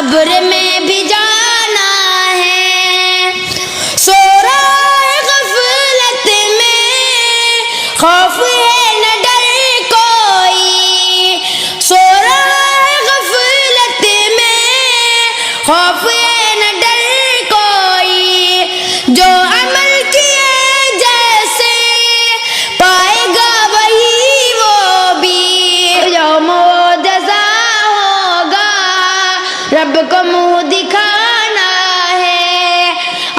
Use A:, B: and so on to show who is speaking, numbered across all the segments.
A: قبر میں بھی جانا ہے. سو رہا ہے غفلت میں خوف ہے نہ ڈر کوئی. سو رہا ہے غفلت میں خوف ہے نہ ڈر کوئی. جو عمل کیے جیسے پائے گا وہی وہ بھی. یوم و جزا ہوگا رب کو منہ دکھانا ہے.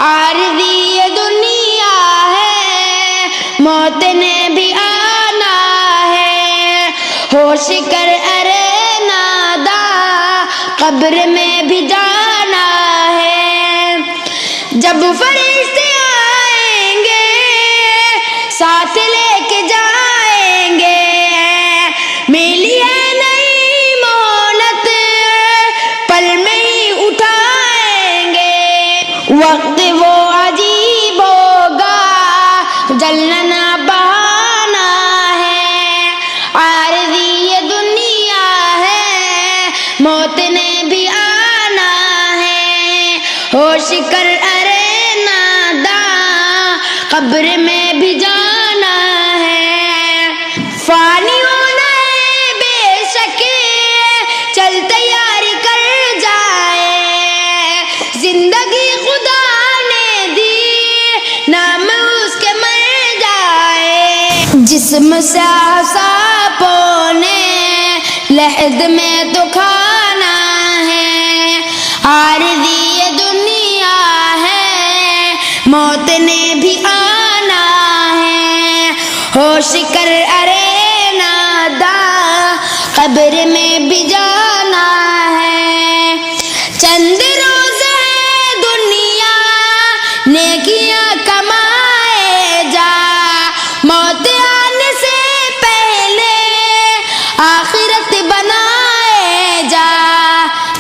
A: عارضی یہ دنیا ہے موت نے بھی آنا ہے. ہوش کر ارے نادا قبر میں بھی جانا ہے. جب فرشتے آئیں گے ساتھ لے کے جائیں گے. ملی ہے نئی مہلت پل میں ہی اٹھائیں گے. وقت وہ عجیب ہوگا جلنا نہ بہانا ہے. عارضی یہ دنیا ہے موت نے بھی آنا ہے. ہوش کر ارے نادا قبر میں بھی جانا ہے. فانی ہونا ہے بے شک چل تیاری کر جائے. زندگی خدا نے دی نام اس کے مر جائے. جسم سے اعصابوں نے لحد میں تو کھانا ہے. عارضی یہ دنیا ہے موت نے بھی آنا ہے. ہوش کر ارے نادا قبر میں بھی جانا ہے. چند روز ہے دنیا نیکیاں کمائے جا. موت آنے سے پہلے آخرت بنائے جا.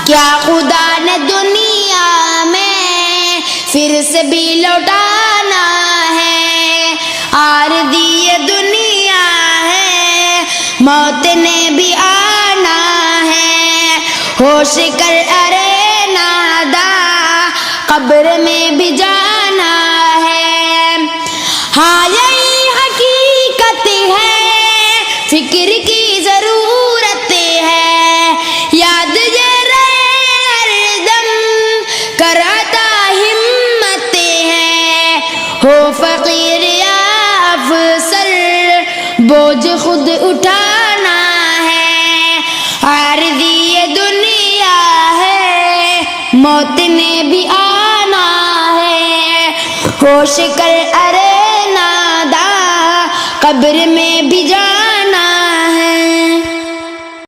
A: کیا خدا نے دنیا میں پھر سے بھی لوٹانا ہے. عارضی یہ دنیا ہے موت نے بھی آنا ہے. ہوش کر ارے نادا قبر میں بھی جانا ہے. ہاں یہی حقیقت ہے فکر کی ضرورت ہے. یاد یہ رہے ہر دم کراتا ہمت ہے. ہو فقیر یا افسر بوجھ خود اٹھانا ہے. عارضی یہ دنیا ہے موت نے بھی آنا ہے. ہوش کر ارے نادا قبر میں بھی جانا